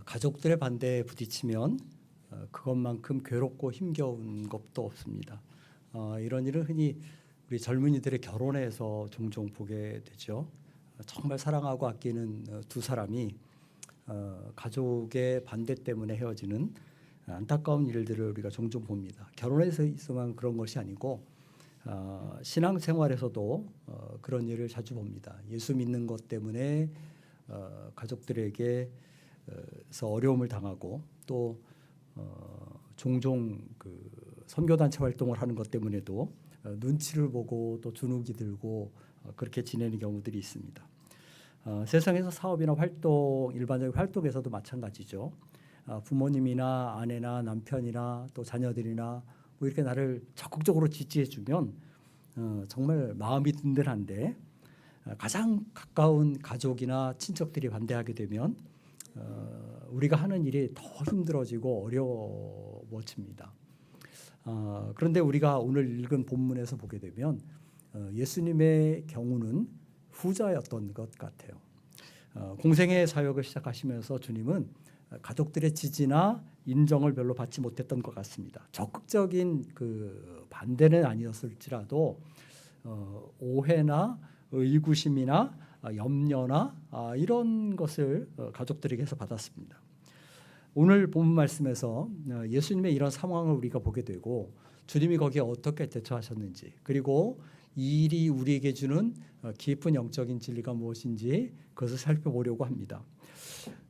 가족들의 반대에 부딪히면 그것만큼 괴롭고 힘겨운 것도 없습니다. 이런 일은 흔히 우리 젊은이들의 결혼에서 종종 보게 되죠. 정말 사랑하고 아끼는 두 사람이 가족의 반대 때문에 헤어지는 안타까운 일들을 우리가 종종 봅니다. 결혼에서 있어만 그런 것이 아니고 신앙생활에서도 그런 일을 자주 봅니다. 예수 믿는 것 때문에 가족들에게서 어려움을 당하고 또 종종 그 선교단체 활동을 하는 것 때문에도 눈치를 보고 또 주눅이 들고 그렇게 지내는 경우들이 있습니다. 세상에서 사업이나 활동, 일반적인 활동에서도 마찬가지죠. 부모님이나 아내나 남편이나 또 자녀들이나 뭐 이렇게 나를 적극적으로 지지해주면 정말 마음이 든든한데 가장 가까운 가족이나 친척들이 반대하게 되면 우리가 하는 일이 더 힘들어지고 어려워집니다. 그런데 우리가 오늘 읽은 본문에서 보게 되면 예수님의 경우는 후자였던 것 같아요. 공생의 사역을 시작하시면서 주님은 가족들의 지지나 인정을 별로 받지 못했던 것 같습니다. 적극적인 그 반대는 아니었을지라도 오해나 의구심이나 염려나 이런 것을 가족들에게서 받았습니다. 오늘 본문 말씀에서 예수님의 이런 상황을 우리가 보게 되고 주님이 거기에 어떻게 대처하셨는지 그리고 이 일이 우리에게 주는 깊은 영적인 진리가 무엇인지 그것을 살펴보려고 합니다.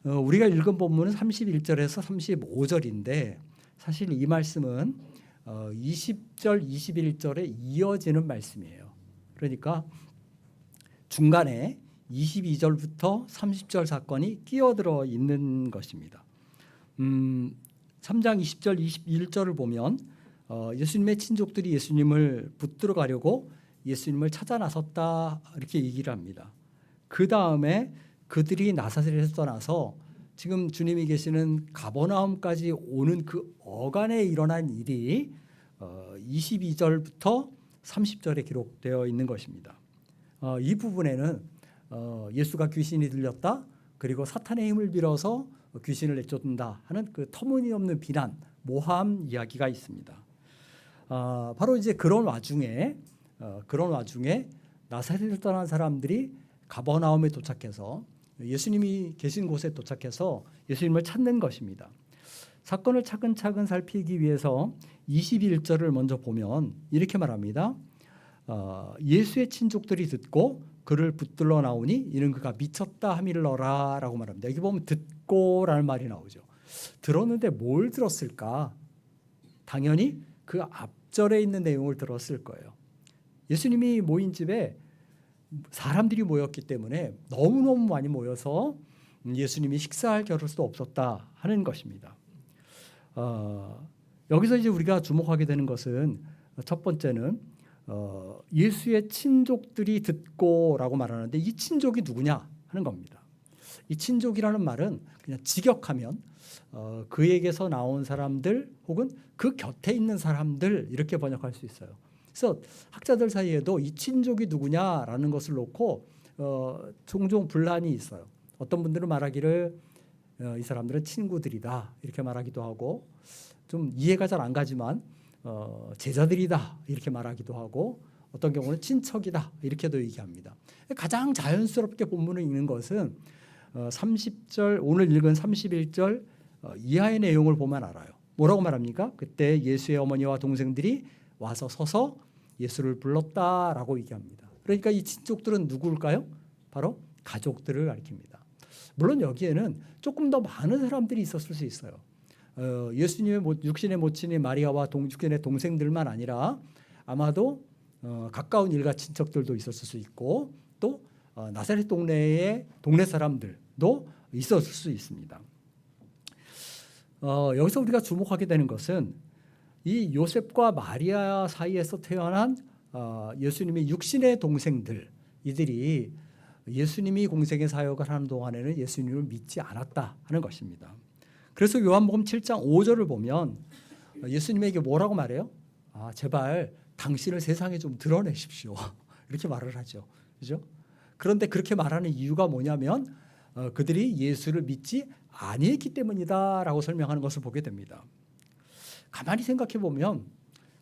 우리가 읽은 본문은 31절에서 35절인데 사실 이 말씀은 20절, 21절에 이어지는 말씀이에요. 그러니까 중간에 22절부터 30절 사건이 끼어들어 있는 것입니다. 3장 20절, 21절을 보면 예수님의 친족들이 예수님을 붙들어 가려고 예수님을 찾아 나섰다 이렇게 얘기를 합니다. 그 다음에 그들이 나사렛에서 떠나서 지금 주님이 계시는 가버나움까지 오는 그 어간에 일어난 일이 22절부터 30절에 기록되어 있는 것입니다. 이 부분에는 예수가 귀신이 들렸다 그리고 사탄의 힘을 빌어서 귀신을 내쫓는다 하는 그 터무니없는 비난, 모함 이야기가 있습니다. 바로 이제 그런 와중에 나사렛을 떠난 사람들이 가버나움에 도착해서 예수님이 계신 곳에 도착해서 예수님을 찾는 것입니다. 사건을 차근차근 살피기 위해서 21절을 먼저 보면 이렇게 말합니다. 예수의 친족들이 듣고 그를 붙들러 나오니 이는 그가 미쳤다 함이러라 라고 말합니다. 여기 보면 듣고라는 말이 나오죠. 들었는데 뭘 들었을까? 당연히 그 앞절에 있는 내용을 들었을 거예요. 예수님이 모인 집에 사람들이 모였기 때문에 너무너무 많이 모여서 예수님이 식사할 겨를도 없었다 하는 것입니다. 여기서 이제 우리가 주목하게 되는 것은 첫 번째는 예수의 친족들이 듣고라고 말하는데 이 친족이 누구냐 하는 겁니다. 이 친족이라는 말은 그냥 직역하면 그에게서 나온 사람들 혹은 그 곁에 있는 사람들 이렇게 번역할 수 있어요. 그래서 학자들 사이에도 이 친족이 누구냐라는 것을 놓고 종종 분란이 있어요. 어떤 분들은 말하기를 이 사람들은 친구들이다 이렇게 말하기도 하고 좀 이해가 잘 안 가지만 제자들이다 이렇게 말하기도 하고 어떤 경우는 친척이다 이렇게도 얘기합니다. 가장 자연스럽게 본문을 읽는 것은 30절 오늘 읽은 31절 이하의 내용을 보면 알아요. 뭐라고 말합니까? 그때 예수의 어머니와 동생들이 와서 서서 예수를 불렀다라고 얘기합니다. 그러니까 이 친족들은 누구일까요? 바로 가족들을 가리킵니다. 물론 여기에는 조금 더 많은 사람들이 있었을 수 있어요. 예수님의 육신의 모친인 마리아와 육신의 동생들만 아니라 아마도 가까운 일가 친척들도 있었을 수 있고 또 나사렛 동네의 동네 사람들도 있었을 수 있습니다. 여기서 우리가 주목하게 되는 것은 이 요셉과 마리아 사이에서 태어난 예수님의 육신의 동생들 이들이 예수님이 공생의 사역을 하는 동안에는 예수님을 믿지 않았다 하는 것입니다. 그래서 요한복음 7장 5절을 보면 예수님에게 뭐라고 말해요? 제발 당신을 세상에 좀 드러내십시오. 이렇게 말을 하죠. 그죠? 그런데 그렇게 말하는 이유가 뭐냐면 그들이 예수를 믿지 아니했기 때문이다라고 설명하는 것을 보게 됩니다. 가만히 생각해 보면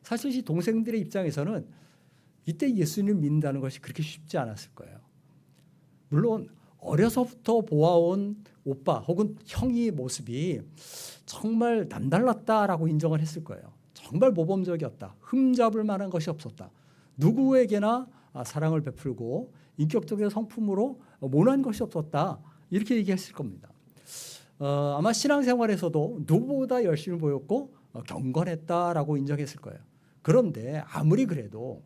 사실 이 동생들의 입장에서는 이때 예수님을 믿는다는 것이 그렇게 쉽지 않았을 거예요. 물론 어려서부터 보아온 오빠 혹은 형의 모습이 정말 남달랐다라고 인정을 했을 거예요. 정말 모범적이었다. 흠잡을 만한 것이 없었다. 누구에게나 사랑을 베풀고 인격적인 성품으로 모난 것이 없었다. 이렇게 얘기했을 겁니다. 아마 신앙생활에서도 누구보다 열심히 보였고 경건했다라고 인정했을 거예요. 그런데 아무리 그래도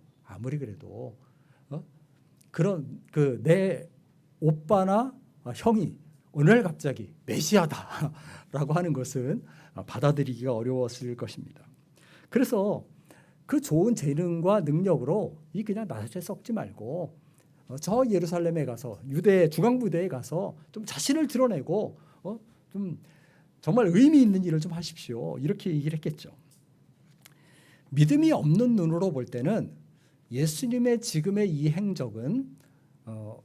그런 내 오빠나 형이 오늘 갑자기 메시아다라고 하는 것은 받아들이기가 어려웠을 것입니다. 그래서 그 좋은 재능과 능력으로 이 그냥 나중에 썩지 말고 저 예루살렘에 가서 유대 중앙부대에 가서 좀 자신을 드러내고 좀 정말 의미 있는 일을 좀 하십시오. 이렇게 얘기를 했겠죠. 믿음이 없는 눈으로 볼 때는 예수님의 지금의 이 행적은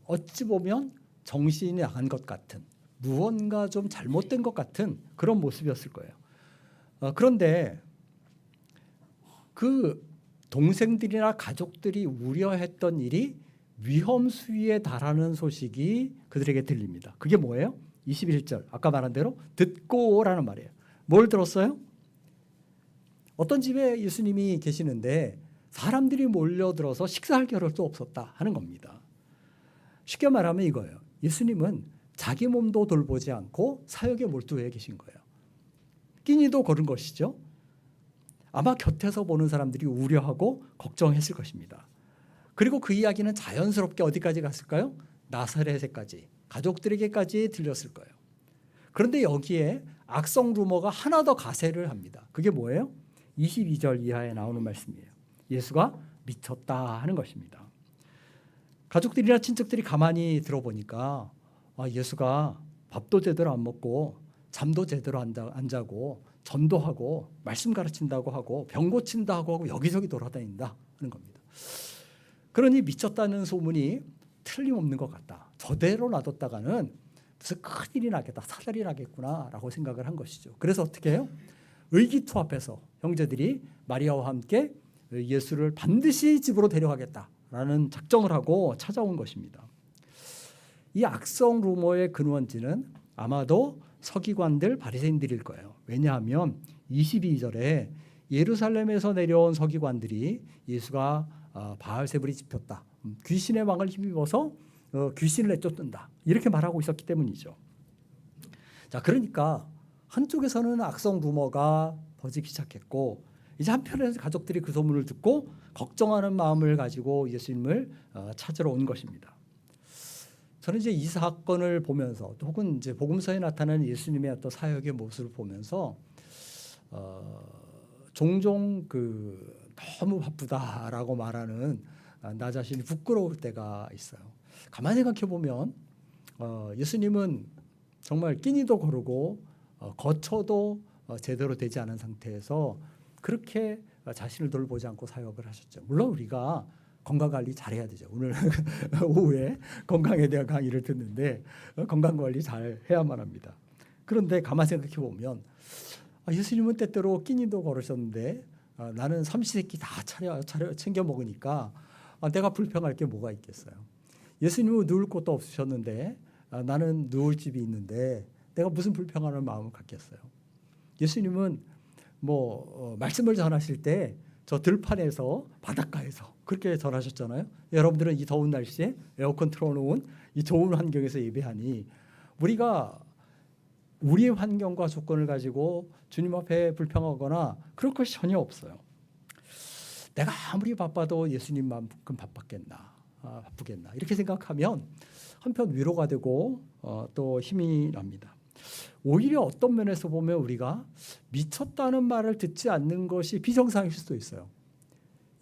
어찌 보면 정신이 나간 것 같은 무언가 좀 잘못된 것 같은 그런 모습이었을 거예요. 그런데 그 동생들이나 가족들이 우려했던 일이 위험 수위에 달하는 소식이 그들에게 들립니다. 그게 뭐예요? 21절 아까 말한 대로 듣고라는 말이에요. 뭘 들었어요? 어떤 집에 예수님이 계시는데 사람들이 몰려들어서 식사할 겨를도 없었다 하는 겁니다. 쉽게 말하면 이거예요. 예수님은 자기 몸도 돌보지 않고 사역에 몰두해 계신 거예요. 끼니도 거른 것이죠. 아마 곁에서 보는 사람들이 우려하고 걱정했을 것입니다. 그리고 그 이야기는 자연스럽게 어디까지 갔을까요? 나사렛에까지, 가족들에게까지 들렸을 거예요. 그런데 여기에 악성 루머가 하나 더 가세를 합니다. 그게 뭐예요? 22절 이하에 나오는 말씀이에요. 예수가 미쳤다 하는 것입니다. 가족들이나 친척들이 가만히 들어보니까 예수가 밥도 제대로 안 먹고 잠도 제대로 안 자고 전도하고 말씀 가르친다고 하고 병 고친다고 하고 여기저기 돌아다닌다 하는 겁니다. 그러니 미쳤다는 소문이 틀림없는 것 같다. 저대로 놔뒀다가는 무슨 큰일이 나겠다. 사달이 나겠구나라고 생각을 한 것이죠. 그래서 어떻게 해요? 의기투합해서 형제들이 마리아와 함께 예수를 반드시 집으로 데려가겠다라는 작정을 하고 찾아온 것입니다. 이 악성 루머의 근원지는 아마도 서기관들 바리새인들일 거예요. 왜냐하면 22절에 예루살렘에서 내려온 서기관들이 예수가 바알세불이 집혔다. 귀신의 왕을 힘입어서 귀신을 내쫓는다. 이렇게 말하고 있었기 때문이죠. 자, 그러니까 한쪽에서는 악성 루머가 퍼지기 시작했고 이제 한편에서 가족들이 그 소문을 듣고 걱정하는 마음을 가지고 예수님을 찾으러 온 것입니다. 저는 이제 이 사건을 보면서 혹은 이제 복음서에 나타나는 예수님의 어떤 사역의 모습을 보면서 종종 너무 바쁘다라고 말하는 나 자신이 부끄러울 때가 있어요. 가만히 생각해 보면 예수님은 정말 끼니도 거르고 거처도 제대로 되지 않은 상태에서 그렇게 자신을 돌보지 않고 사역을 하셨죠. 물론 우리가 건강관리 잘해야 되죠. 오늘 오후에 건강에 대한 강의를 듣는데 건강관리 잘 해야만 합니다. 그런데 가만히 생각해 보면 예수님은 때때로 끼니도 걸으셨는데 나는 삼시세끼 다 차려 챙겨 먹으니까 내가 불평할 게 뭐가 있겠어요. 예수님은 누울 곳도 없으셨는데 나는 누울 집이 있는데 내가 무슨 불평하는 마음을 갖겠어요. 예수님은 말씀을 전하실 때 저 들판에서 바닷가에서 그렇게 전하셨잖아요. 여러분들은 이 더운 날씨에 에어컨 틀어놓은 이 좋은 환경에서 예배하니 우리가 우리의 환경과 조건을 가지고 주님 앞에 불평하거나 그럴 것이 전혀 없어요. 내가 아무리 바빠도 예수님만큼 바쁘겠나 이렇게 생각하면 한편 위로가 되고 또 힘이 납니다. 오히려 어떤 면에서 보면 우리가 미쳤다는 말을 듣지 않는 것이 비정상일 수도 있어요.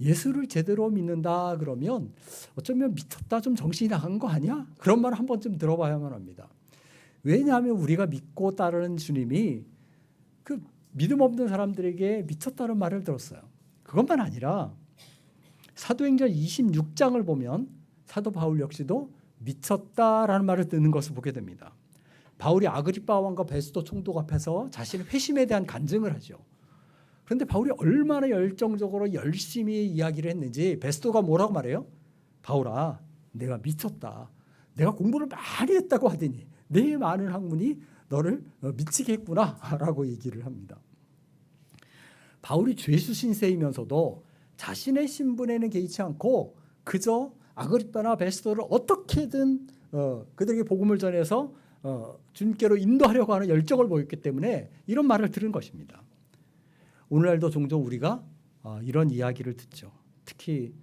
예수를 제대로 믿는다 그러면 어쩌면 미쳤다 좀 정신이 나간 거 아니야? 그런 말 한 번쯤 들어봐야만 합니다. 왜냐하면 우리가 믿고 따르는 주님이 그 믿음 없는 사람들에게 미쳤다는 말을 들었어요. 그것만 아니라 사도행전 26장을 보면 사도 바울 역시도 미쳤다라는 말을 듣는 것을 보게 됩니다. 바울이 아그리파 왕과 베스도 총독 앞에서 자신의 회심에 대한 간증을 하죠. 그런데 바울이 얼마나 열정적으로 열심히 이야기를 했는지 베스도가 뭐라고 말해요? 바울아, 내가 미쳤다. 내가 공부를 많이 했다고 하더니 내 많은 학문이 너를 미치게 했구나 라고 얘기를 합니다. 바울이 죄수 신세이면서도 자신의 신분에는 개의치 않고 그저 아그리파나 베스도를 어떻게든 그들에게 복음을 전해서 주님께로 인도하려고 하는 열정을 보였기 때문에 이런 말을 들은 것입니다. 오늘날도 종종 우리가 이런 이야기를 듣죠. 특히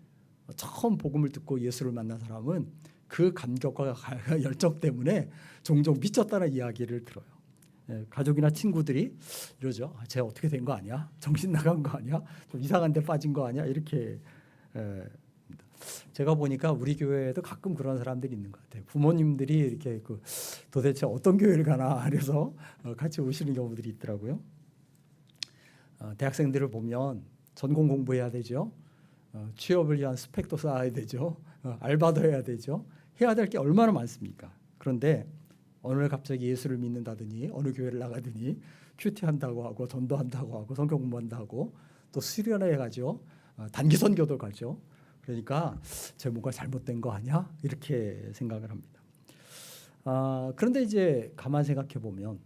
처음 복음을 듣고 예수를 만난 사람은 그 감격과 열정 때문에 종종 미쳤다는 이야기를 들어요. 가족이나 친구들이 이러죠. 쟤 어떻게 된 거 아니야? 정신 나간 거 아니야? 좀 이상한 데 빠진 거 아니야? 이렇게. 제가 보니까 우리 교회에도 가끔 그런 사람들이 있는 것 같아요. 부모님들이 이렇게 도대체 어떤 교회를 가나 그래서 같이 오시는 경우들이 있더라고요. 대학생들을 보면 전공 공부해야 되죠. 취업을 위한 스펙도 쌓아야 되죠. 알바도 해야 되죠. 해야 될 게 얼마나 많습니까? 그런데 어느 날 갑자기 예수를 믿는다더니 어느 교회를 나가더니 큐티한다고 하고 전도한다고 하고 성경 공부한다고 또 수련회 가죠. 단기 선교도 가죠. 그러니까 제 뭔가 잘못된 거 아니야? 이렇게 생각을 합니다. 그런데 이제 가만 생각해 보면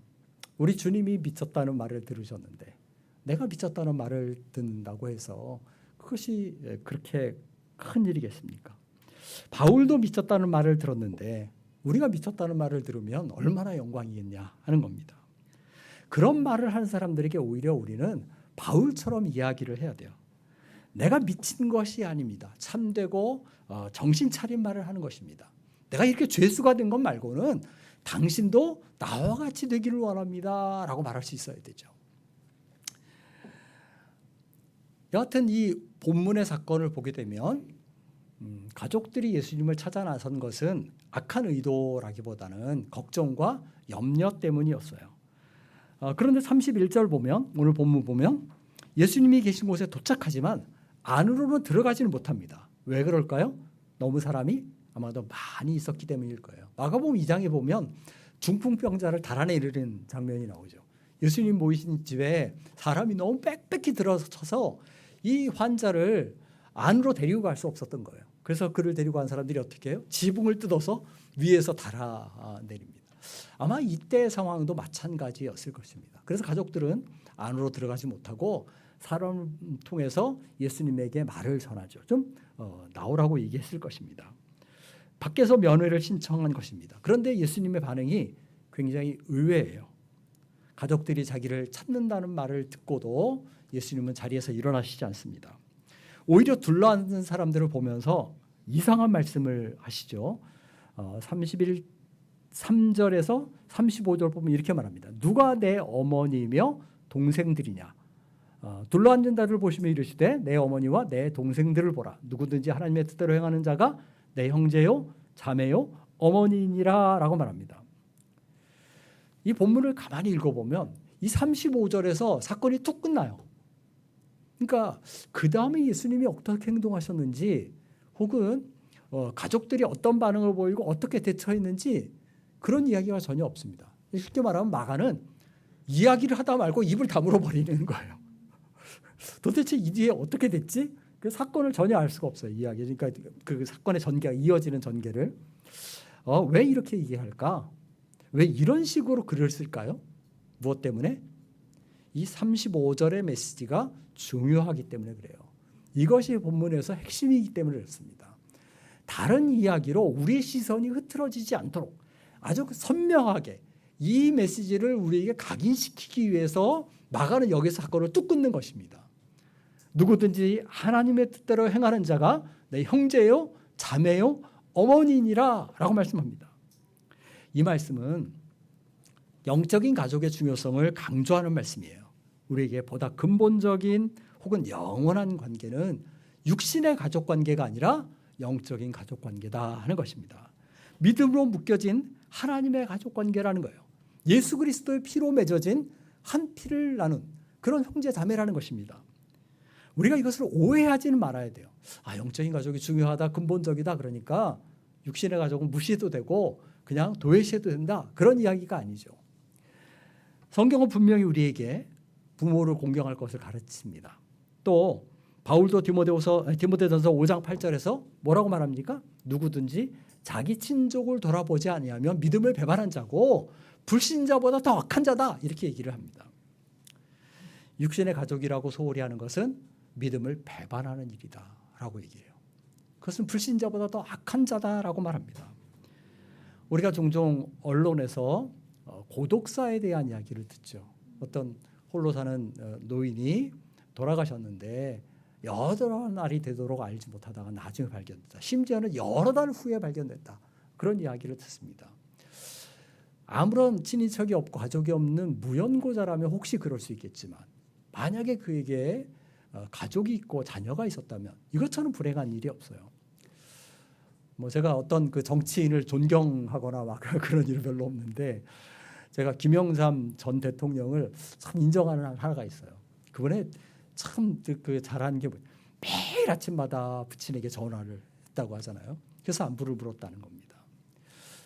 우리 주님이 미쳤다는 말을 들으셨는데 내가 미쳤다는 말을 듣는다고 해서 그것이 그렇게 큰 일이겠습니까? 바울도 미쳤다는 말을 들었는데 우리가 미쳤다는 말을 들으면 얼마나 영광이겠냐 하는 겁니다. 그런 말을 하는 사람들에게 오히려 우리는 바울처럼 이야기를 해야 돼요. 내가 미친 것이 아닙니다. 참되고 정신 차린 말을 하는 것입니다. 내가 이렇게 죄수가 된 것 말고는 당신도 나와 같이 되기를 원합니다 라고 말할 수 있어야 되죠. 여하튼 이 본문의 사건을 보게 되면 가족들이 예수님을 찾아 나선 것은 악한 의도라기보다는 걱정과 염려 때문이었어요. 그런데 31절 보면 오늘 본문 보면 예수님이 계신 곳에 도착하지만 안으로는 들어가지는 못합니다. 왜 그럴까요? 너무 사람이 아마도 많이 있었기 때문일 거예요. 마가복음 2장에 보면 중풍병자를 달아내리는 장면이 나오죠. 예수님 모이신 집에 사람이 너무 빽빽히 들어서서 이 환자를 안으로 데리고 갈 수 없었던 거예요. 그래서 그를 데리고 간 사람들이 어떻게 해요? 지붕을 뜯어서 위에서 달아내립니다. 아마 이때 상황도 마찬가지였을 것입니다. 그래서 가족들은 안으로 들어가지 못하고 사람을 통해서 예수님에게 말을 전하죠. 좀 나오라고 얘기했을 것입니다. 밖에서 면회를 신청한 것입니다. 그런데 예수님의 반응이 굉장히 의외예요. 가족들이 자기를 찾는다는 말을 듣고도 예수님은 자리에서 일어나시지 않습니다. 오히려 둘러앉은 사람들을 보면서 이상한 말씀을 하시죠. 3절에서 35절 보면 이렇게 말합니다. 누가 내 어머니며 동생들이냐. 둘러앉은 자를 보시며 이르시되 내 어머니와 내 동생들을 보라. 누구든지 하나님의 뜻대로 행하는 자가 내 형제요 자매요 어머니니라 라고 말합니다. 이 본문을 가만히 읽어보면 이 35절에서 사건이 툭 끝나요. 그러니까 그 다음에 예수님이 어떻게 행동하셨는지 혹은 가족들이 어떤 반응을 보이고 어떻게 대처했는지 그런 이야기가 전혀 없습니다. 쉽게 말하면 마가는 이야기를 하다 말고 입을 다물어 버리는 거예요. 도대체 이 뒤에 어떻게 됐지? 그 사건을 전혀 알 수가 없어요. 이야기. 그러니까 그 사건의 전개가 이어지는 전개를 왜 이렇게 얘기할까? 왜 이런 식으로 글을 쓸까요? 무엇 때문에? 이 35절의 메시지가 중요하기 때문에 그래요. 이것이 본문에서 핵심이기 때문에 그렇습니다. 다른 이야기로 우리의 시선이 흐트러지지 않도록 아주 선명하게 이 메시지를 우리에게 각인시키기 위해서 마가는 여기서 사건을 뚝 끊는 것입니다. 누구든지 하나님의 뜻대로 행하는 자가 내 형제요 자매요 어머니니라 라고 말씀합니다. 이 말씀은 영적인 가족의 중요성을 강조하는 말씀이에요. 우리에게 보다 근본적인 혹은 영원한 관계는 육신의 가족 관계가 아니라 영적인 가족 관계다 하는 것입니다. 믿음으로 묶여진 하나님의 가족 관계라는 거예요. 예수 그리스도의 피로 맺어진 한 피를 나눈 그런 형제 자매라는 것입니다. 우리가 이것을 오해하지는 말아야 돼요. 영적인 가족이 중요하다, 근본적이다 그러니까 육신의 가족은 무시해도 되고 그냥 도외시해도 된다. 그런 이야기가 아니죠. 성경은 분명히 우리에게 부모를 공경할 것을 가르칩니다. 또 바울도 디모데전서 5장 8절에서 뭐라고 말합니까? 누구든지 자기 친족을 돌아보지 아니하면 믿음을 배반한 자고 불신자보다 더 악한 자다. 이렇게 얘기를 합니다. 육신의 가족이라고 소홀히 하는 것은 믿음을 배반하는 일이다 라고 얘기해요. 그것은 불신자보다 더 악한 자다라고 말합니다. 우리가 종종 언론에서 고독사에 대한 이야기를 듣죠. 어떤 홀로 사는 노인이 돌아가셨는데 여러 날이 되도록 알지 못하다가 나중에 발견됐다. 심지어는 여러 달 후에 발견됐다. 그런 이야기를 듣습니다. 아무런 친인척이 없고 가족이 없는 무연고자라면 혹시 그럴 수 있겠지만 만약에 그에게 가족이 있고 자녀가 있었다면 이것처럼 불행한 일이 없어요. 뭐 제가 어떤 그 정치인을 존경하거나 막 그런 일은 별로 없는데 제가 김영삼 전 대통령을 참 인정하는 하나가 있어요. 그분의 참 그 잘한 게 매일 아침마다 부친에게 전화를 했다고 하잖아요. 그래서 안부를 물었다는 겁니다.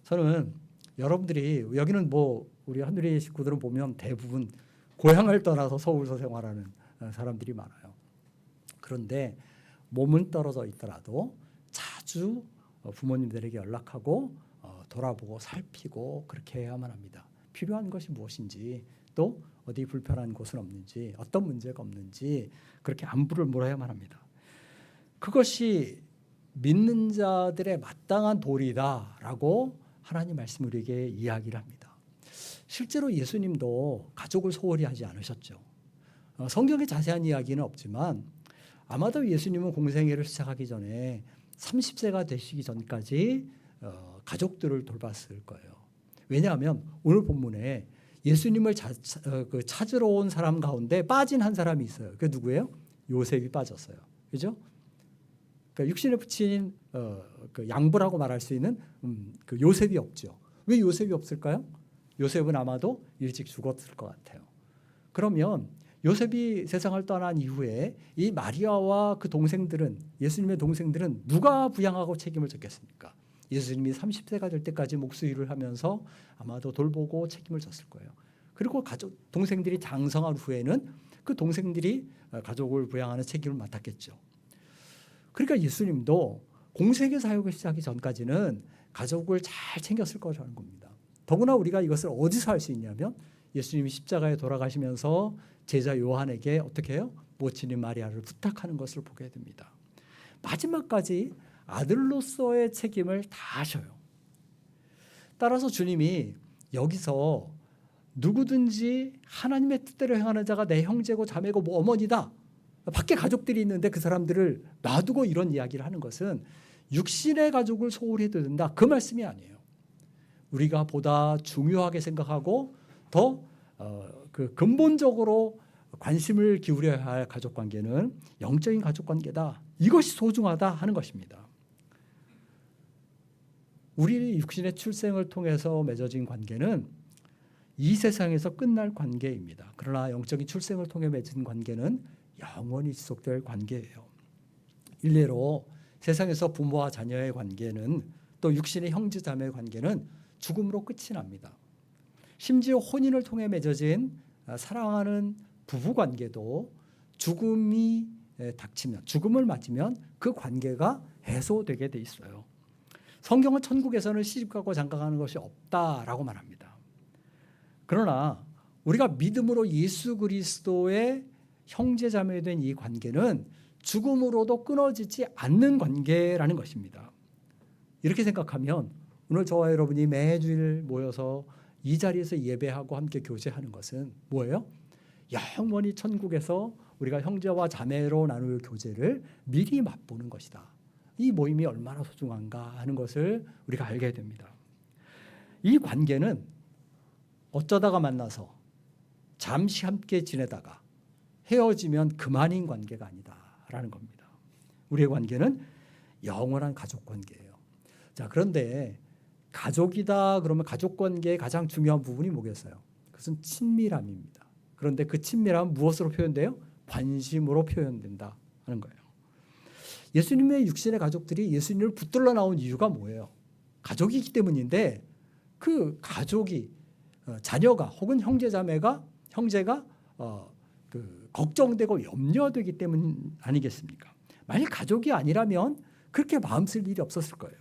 저는 여러분들이 여기는 뭐 우리 하늘의 식구들은 보면 대부분 고향을 떠나서 서울서 생활하는 사람들이 많아요. 그런데 몸은 떨어져 있더라도 자주 부모님들에게 연락하고 돌아보고 살피고 그렇게 해야만 합니다. 필요한 것이 무엇인지 또 어디 불편한 곳은 없는지 어떤 문제가 없는지 그렇게 안부를 물어야만 합니다. 그것이 믿는 자들의 마땅한 도리다라고 하나님 말씀 우리에게 이야기를 합니다. 실제로 예수님도 가족을 소홀히 하지 않으셨죠. 성경에 자세한 이야기는 없지만 아마도 예수님은 공생애를 시작하기 전에 30세가 되시기 전까지 가족들을 돌봤을 거예요. 왜냐하면 오늘 본문에 예수님을 찾으러 온 사람 가운데 빠진 한 사람이 있어요. 그게 누구예요? 요셉이 빠졌어요. 그죠? 그러니까 육신의 부친인 그 양부라고 말할 수 있는 그 요셉이 없죠. 왜 요셉이 없을까요? 요셉은 아마도 일찍 죽었을 것 같아요. 그러면 요셉이 세상을 떠난 이후에 이 마리아와 그 동생들은 예수님의 동생들은 누가 부양하고 책임을 졌겠습니까? 예수님이 30세가 될 때까지 목수일을 하면서 아마도 돌보고 책임을 졌을 거예요. 그리고 동생들이 장성한 후에는 그 동생들이 가족을 부양하는 책임을 맡았겠죠. 그러니까 예수님도 공생애 사역을 시작하기 전까지는 가족을 잘 챙겼을 거라는 겁니다. 더구나 우리가 이것을 어디서 할 수 있냐면 예수님이 십자가에 돌아가시면서 제자 요한에게 어떻게 해요? 모친인 마리아를 부탁하는 것을 보게 됩니다. 마지막까지 아들로서의 책임을 다 하셔요. 따라서 주님이 여기서 누구든지 하나님의 뜻대로 행하는 자가 내 형제고 자매고 뭐 어머니다. 밖에 가족들이 있는데 그 사람들을 놔두고 이런 이야기를 하는 것은 육신의 가족을 소홀히 해도 된다. 그 말씀이 아니에요. 우리가 보다 중요하게 생각하고 더 그 근본적으로 관심을 기울여야 할 가족관계는 영적인 가족관계다. 이것이 소중하다 하는 것입니다. 우리 육신의 출생을 통해서 맺어진 관계는 이 세상에서 끝날 관계입니다. 그러나 영적인 출생을 통해 맺은 관계는 영원히 지속될 관계예요. 일례로 세상에서 부모와 자녀의 관계는 또 육신의 형제 자매의 관계는 죽음으로 끝이 납니다. 심지어 혼인을 통해 맺어진 사랑하는 부부 관계도 죽음이 닥치면 죽음을 맞으면 그 관계가 해소되게 돼 있어요. 성경은 천국에서는 시집가고 장가가는 것이 없다라고 말합니다. 그러나 우리가 믿음으로 예수 그리스도의 형제자매 된 이 관계는 죽음으로도 끊어지지 않는 관계라는 것입니다. 이렇게 생각하면 오늘 저와 여러분이 매주일 모여서 이 자리에서 예배하고 함께 교제하는 것은 뭐예요? 영원히 천국에서 우리가 형제와 자매로 나눌 교제를 미리 맛보는 것이다. 이 모임이 얼마나 소중한가 하는 것을 우리가 알게 됩니다. 이 관계는 어쩌다가 만나서 잠시 함께 지내다가 헤어지면 그만인 관계가 아니다라는 겁니다. 우리의 관계는 영원한 가족 관계예요. 자, 그런데 가족이다 그러면 가족 관계의 가장 중요한 부분이 뭐겠어요? 그것은 친밀함입니다. 그런데 그 친밀함은 무엇으로 표현돼요? 관심으로 표현된다 하는 거예요. 예수님의 육신의 가족들이 예수님을 붙들러 나온 이유가 뭐예요? 가족이기 때문인데 그 가족이 자녀가 혹은 형제가 걱정되고 염려되기 때문 아니겠습니까? 만약 가족이 아니라면 그렇게 마음 쓸 일이 없었을 거예요.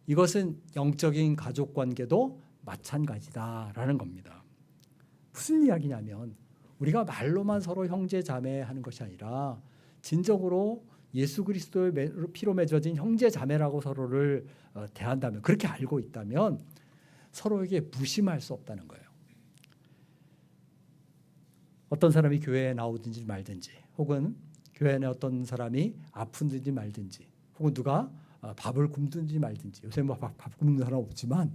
이것은 영적인 가족 관계도 마찬가지다라는 겁니다. 무슨 이야기냐면 우리가 말로만 서로 형제 자매 하는 것이 아니라 진정으로 예수 그리스도의 피로 맺어진 형제 자매라고 서로를 대한다면, 그렇게 알고 있다면 서로에게 무심할 수 없다는 거예요. 어떤 사람이 교회에 나오든지 말든지, 혹은 교회 안에 어떤 사람이 아픈든지 말든지, 혹은 누가 밥을 굶든지 말든지, 요새 뭐 밥 굶는 사람 없지만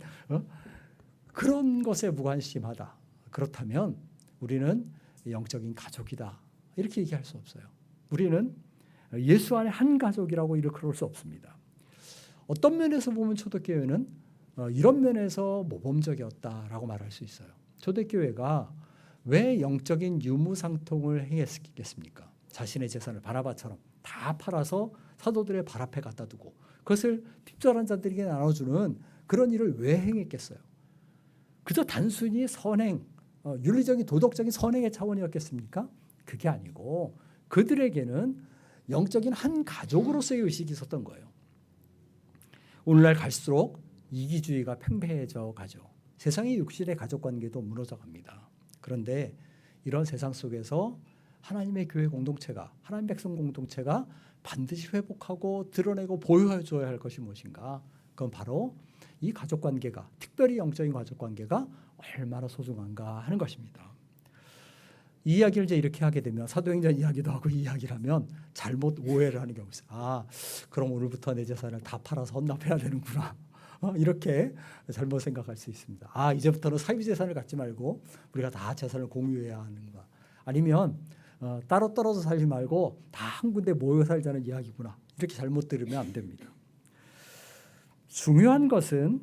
그런 것에 무관심하다. 그렇다면 우리는 영적인 가족이다. 이렇게 얘기할 수 없어요. 우리는 예수 안에 한 가족이라고 일컬을 수 없습니다. 어떤 면에서 보면 초대교회는 이런 면에서 모범적이었다라고 말할 수 있어요. 초대교회가 왜 영적인 유무상통을 행했겠습니까? 자신의 재산을 바나바처럼 다 팔아서 사도들의 발 앞에 갖다 두고 그것을 핍절한 자들에게 나눠주는 그런 일을 왜 행했겠어요? 그저 단순히 선행, 윤리적인 도덕적인 선행의 차원이었겠습니까? 그게 아니고 그들에게는 영적인 한 가족으로서의 의식이 있었던 거예요. 오늘날 갈수록 이기주의가 팽배해져 가죠. 세상의 육신의 가족관계도 무너져 갑니다. 그런데 이런 세상 속에서 하나님의 교회 공동체가, 하나님 백성 공동체가 반드시 회복하고 드러내고 보여줘야 할 것이 무엇인가? 그건 바로 이 가족관계가, 특별히 영적인 가족관계가 얼마나 소중한가 하는 것입니다. 이 이야기를 이제 이렇게 하게 되면, 사도행전 이야기도 하고 이 이야기를 하면 잘못 오해를 하는 경우가 있어요. 그럼 오늘부터 내 재산을 다 팔아서 헌납해야 되는구나. 이렇게 잘못 생각할 수 있습니다. 이제부터는 사유 재산을 갖지 말고 우리가 다 재산을 공유해야 하는가. 아니면 따로 떨어져 살지 말고 다 한 군데 모여 살자는 이야기구나. 이렇게 잘못 들으면 안 됩니다. 중요한 것은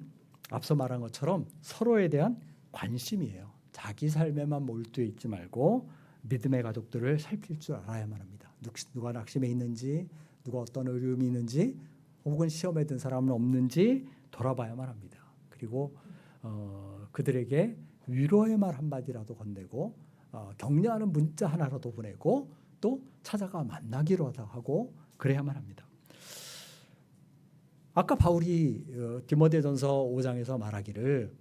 앞서 말한 것처럼 서로에 대한 관심이에요. 자기 삶에만 몰두해 있지 말고 믿음의 가족들을 살필 줄 알아야만 합니다. 누가 낙심해 있는지, 누가 어떤 어려움이 있는지, 혹은 시험에 든 사람은 없는지 돌아봐야만 합니다. 그리고 그들에게 위로의 말 한마디라도 건네고 격려하는 문자 하나라도 보내고 또 찾아가 만나기로 하고 그래야만 합니다. 아까 바울이 디모데전서 5장에서 말하기를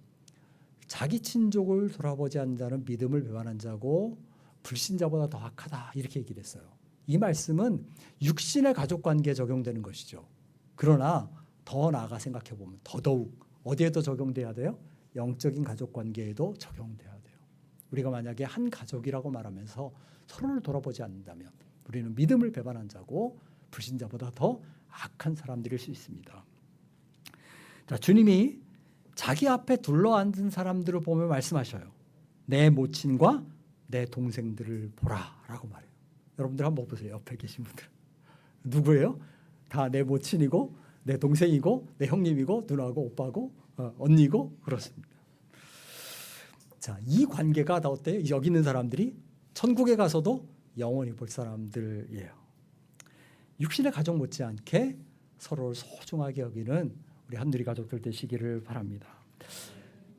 자기 친족을 돌아보지 않는 자는 믿음을 배반한 자고 불신자보다 더 악하다, 이렇게 얘기를 했어요. 이 말씀은 육신의 가족관계에 적용되는 것이죠. 그러나 더 나아가 생각해 보면 더더욱 어디에도 적용돼야 돼요? 영적인 가족관계에도 적용돼야 돼요. 우리가 만약에 한 가족이라고 말하면서 서로를 돌아보지 않는다면 우리는 믿음을 배반한 자고 불신자보다 더 악한 사람들일 수 있습니다. 자, 주님이 자기 앞에 둘러앉은 사람들을 보며 말씀하셔요. 내 모친과 내 동생들을 보라라고 말해요. 여러분들 한번 보세요. 옆에 계신 분들 누구예요? 다 내 모친이고 내 동생이고 내 형님이고 누나고 오빠고 언니고 그렇습니다. 자, 이 관계가 다 어때요? 여기 있는 사람들이 천국에 가서도 영원히 볼 사람들이에요. 육신의 가족 못지않게 서로를 소중하게 여기는 우리 한누리 가족들 되시기를 바랍니다.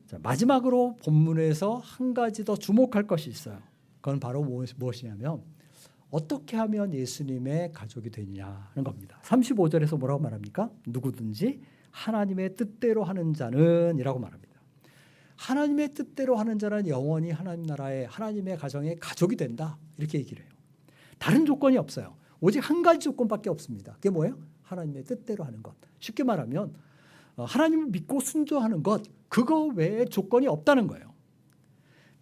자, 마지막으로 본문에서 한 가지 더 주목할 것이 있어요. 그건 바로 무엇이냐면 어떻게 하면 예수님의 가족이 되느냐 하는 겁니다. 35절에서 뭐라고 말합니까? 누구든지 하나님의 뜻대로 하는 자는 이라고 말합니다. 하나님의 뜻대로 하는 자는 영원히 하나님 나라의, 하나님의 가정의 가족이 된다, 이렇게 얘기를 해요. 다른 조건이 없어요. 오직 한 가지 조건밖에 없습니다. 그게 뭐예요? 하나님의 뜻대로 하는 것. 쉽게 말하면 하나님을 믿고 순종하는 것, 그거 외에 조건이 없다는 거예요.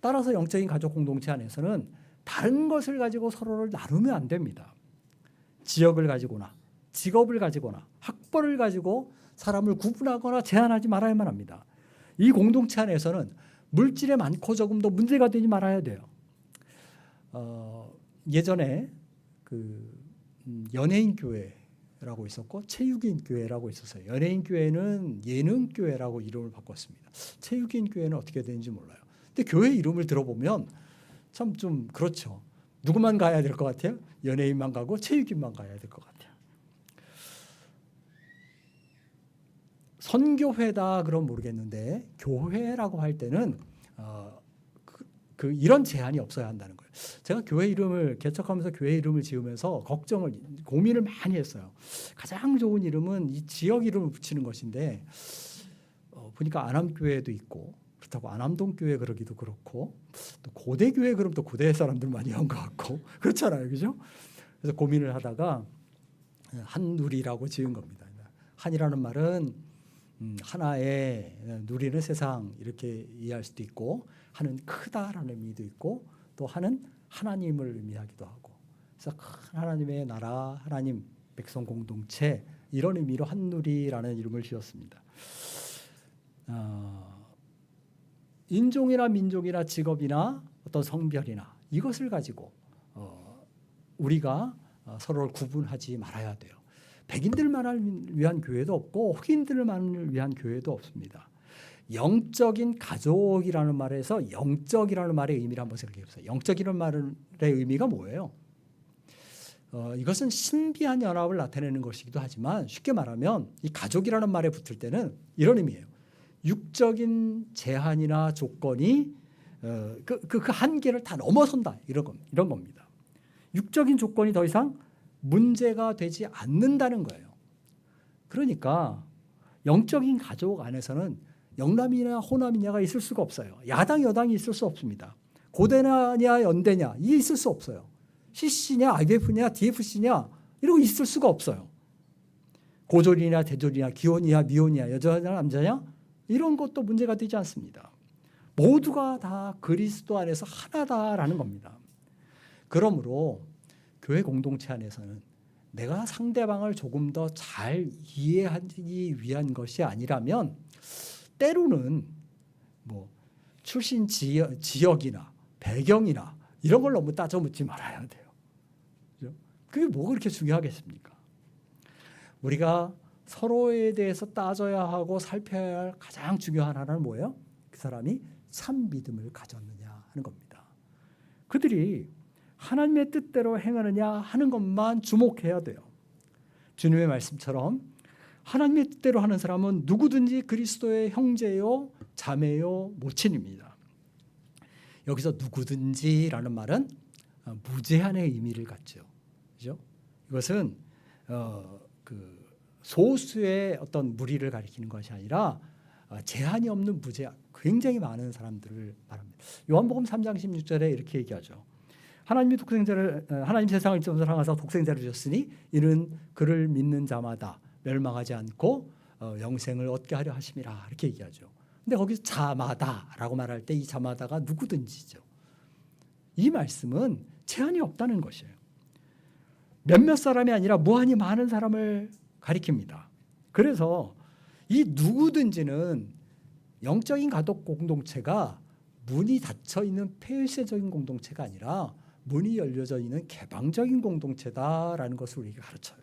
따라서 영적인 가족 공동체 안에서는 다른 것을 가지고 서로를 나누면 안 됩니다. 지역을 가지거나 직업을 가지거나 학벌을 가지고 사람을 구분하거나 제한하지 말아야만 합니다. 이 공동체 안에서는 물질의 많고 적음도 문제가 되지 말아야 돼요. 예전에 연예인 교회라고 있었고 체육인 교회라고 있었어요. 연예인 교회는 예능 교회라고 이름을 바꿨습니다. 체육인 교회는 어떻게 되는지 몰라요. 근데 교회 이름을 들어보면 참 좀 그렇죠. 누구만 가야 될 것 같아요? 연예인만 가고 체육인만 가야 될 것 같아요. 선교회다 그럼 모르겠는데 교회라고 할 때는 이런 제한이 없어야 한다는 거예요. 제가 교회 이름을 개척하면서 교회 이름을 지으면서 고민을 많이 했어요. 가장 좋은 이름은 이 지역 이름을 붙이는 것인데 보니까 안암교회도 있고 그렇다고 안암동교회 그러기도 그렇고 또 고대교회 그럼 또 고대 사람들 많이 한 것 같고 그렇잖아요, 그죠? 그래서 고민을 하다가 한누리라고 지은 겁니다. 한이라는 말은 하나의 누리는 세상 이렇게 이해할 수도 있고 한은 크다라는 의미도 있고 또 한은 하나님을 의미하기도 하고 그래서 큰 하나님의 나라, 하나님 백성 공동체 이런 의미로 한누리라는 이름을 지었습니다. 인종이나 민족이나 직업이나 어떤 성별이나 이것을 가지고 우리가 서로를 구분하지 말아야 돼요. 백인들만을 위한 교회도 없고 흑인들만을 위한 교회도 없습니다. 영적인 가족이라는 말에서 영적이라는 말의 의미를 한번 생각해 보세요. 영적이라는 말의 의미가 뭐예요? 이것은 신비한 연합을 나타내는 것이기도 하지만 쉽게 말하면 이 가족이라는 말에 붙을 때는 이런 의미예요. 육적인 제한이나 조건이 그 한계를 다 넘어선다 이런 겁니다. 육적인 조건이 더 이상 문제가 되지 않는다는 거예요. 그러니까 영적인 가족 안에서는 영남이냐 호남이냐가 있을 수가 없어요. 야당 여당이 있을 수 없습니다. 고대냐 연대냐 이게 있을 수 없어요. CC냐 IBF냐 DFC냐 이런 거 있을 수가 없어요. 고졸이냐 대졸이냐 기혼이냐 미혼이냐 여자냐 남자냐 이런 것도 문제가 되지 않습니다. 모두가 다 그리스도 안에서 하나다라는 겁니다. 그러므로 교회 공동체 안에서는 내가 상대방을 조금 더 잘 이해하기 위한 것이 아니라면 때로는 뭐 출신 지역이나 배경이나 이런 걸 너무 따져 묻지 말아야 돼요. 그죠? 그게 뭐가 그렇게 중요하겠습니까? 우리가 서로에 대해서 따져야 하고 살펴야 할 가장 중요한 하나는 뭐예요? 그 사람이 참 믿음을 가졌느냐 하는 겁니다. 그들이 하나님의 뜻대로 행하느냐 하는 것만 주목해야 돼요. 주님의 말씀처럼 하나님의 뜻대로 하는 사람은 누구든지 그리스도의 형제요 자매요 모친입니다. 여기서 누구든지라는 말은 무제한의 의미를 갖죠. 그죠? 이것은 소수의 어떤 무리를 가리키는 것이 아니라 제한이 없는 무제한 굉장히 많은 사람들을 말합니다. 요한복음 3장 16절에 이렇게 얘기하죠. 하나님 세상을 이처럼 사랑하사 독생자를 주셨으니 이는 그를 믿는 자마다 멸망하지 않고 영생을 얻게 하려 하심이라 이렇게 얘기하죠. 근데 거기서 자마다라고 말할 때 이 자마다가 누구든지죠. 이 말씀은 제한이 없다는 것이에요. 몇몇 사람이 아니라 무한히 많은 사람을 가리킵니다. 그래서 이 누구든지는 영적인 가족 공동체가 문이 닫혀 있는 폐쇄적인 공동체가 아니라 문이 열려져 있는 개방적인 공동체다라는 것을 우리에게 가르쳐요.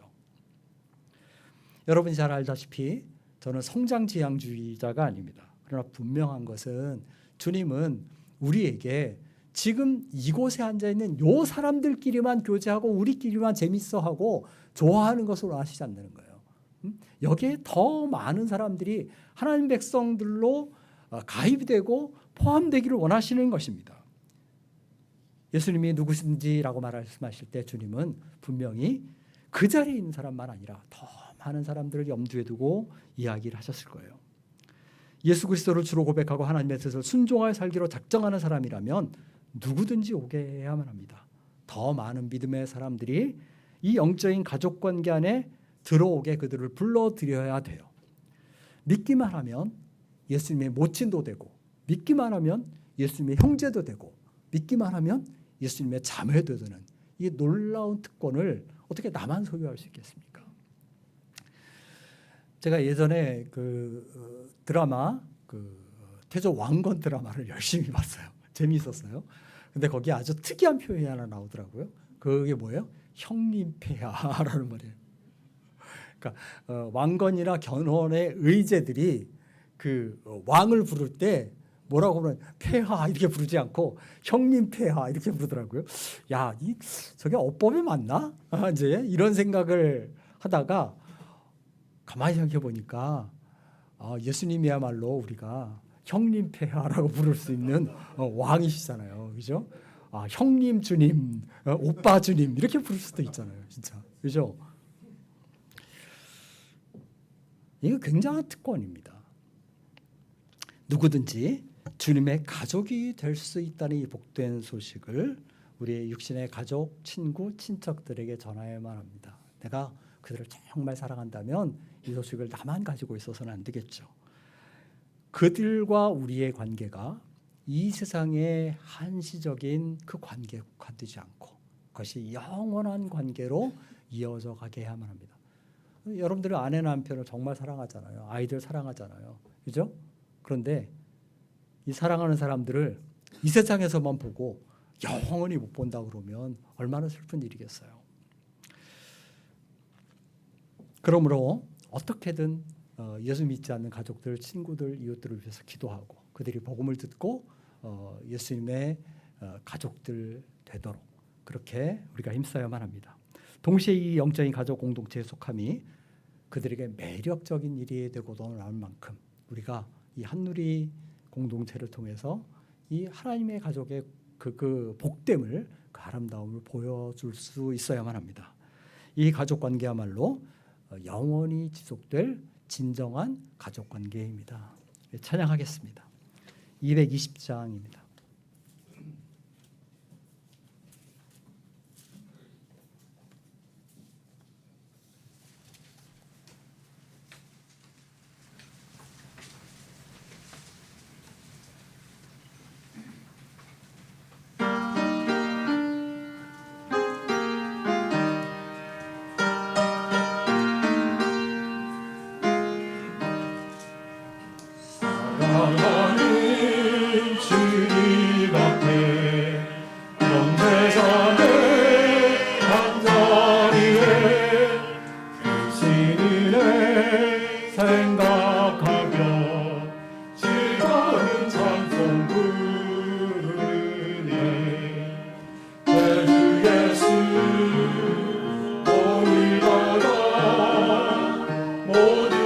여러분이 잘 알다시피 저는 성장지향주의자가 아닙니다. 그러나 분명한 것은 주님은 우리에게 지금 이곳에 앉아있는 요 사람들끼리만 교제하고 우리끼리만 재밌어하고 좋아하는 것을 원하시지 않는 거예요. 여기에 더 많은 사람들이 하나님 백성들로 가입이 되고 포함되기를 원하시는 것입니다. 예수님이 누구신지라고 말씀하실 때 주님은 분명히 그 자리에 있는 사람만 아니라 더 많은 사람들을 염두에 두고 이야기를 하셨을 거예요. 예수 그리스도를 주로 고백하고 하나님의 뜻을 순종하여 살기로 작정하는 사람이라면 누구든지 오게 해야만 합니다. 더 많은 믿음의 사람들이 이 영적인 가족관계 안에 들어오게 그들을 불러들여야 돼요. 믿기만 하면 예수님의 모친도 되고 믿기만 하면 예수님의 형제도 되고 믿기만 하면 예수님의 자매도 되는 이 놀라운 특권을 어떻게 나만 소유할 수 있겠습니까? 제가 예전에 드라마 태조 왕건 드라마를 열심히 봤어요. 재미있었어요. 근데 거기에 아주 특이한 표현이 하나 나오더라고요. 그게 뭐예요? 형님폐하라는 말이에요. 그러니까 왕건이나 견훤의 의제들이 그 왕을 부를 때 뭐라고 하면 폐하 이렇게 부르지 않고 형님 폐하 이렇게 부르더라고요. 야, 저게 어법이 맞나? 이제 이런 생각을 하다가 가만히 생각해 보니까 예수님이야말로 우리가 형님 폐하라고 부를 수 있는 왕이시잖아요, 그죠? 형님 주님, 오빠 주님 이렇게 부를 수도 있잖아요, 진짜, 그죠? 이거 굉장한 특권입니다. 누구든지 주님의 가족이 될 수 있다는 이 복된 소식을 우리의 육신의 가족, 친구, 친척들에게 전하야만 합니다. 내가 그들을 정말 사랑한다면 이 소식을 나만 가지고 있어서는 안 되겠죠. 그들과 우리의 관계가 이 세상의 한시적인 그 관계에 국한되지 않고 그것이 영원한 관계로 이어져 가게 해야만 합니다. 여러분들은 아내 남편을 정말 사랑하잖아요. 아이들 사랑하잖아요. 그죠? 그런데 이 사랑하는 사람들을 이 세상에서만 보고 영원히 못 본다 그러면 얼마나 슬픈 일이겠어요. 그러므로 어떻게든 예수 믿지 않는 가족들, 친구들, 이웃들을 위해서 기도하고 그들이 복음을 듣고 예수님의 가족들 되도록 그렇게 우리가 힘써야만 합니다. 동시에 이 영적인 가족 공동체에 속함이 그들에게 매력적인 일이 되고도 날 만큼 우리가 이 한누리 공동체를 통해서 이 하나님의 가족의 그 복됨을, 그 아름다움을 보여줄 수 있어야만 합니다. 이 가족 관계야말로 영원히 지속될 진정한 가족 관계입니다. 찬양하겠습니다. 220장입니다. 사랑하는 주님 앞에 영제자의 한자리에 크신 은혜 생각하며 즐거운 찬송 부르네. 주 예수 오늘마다 모든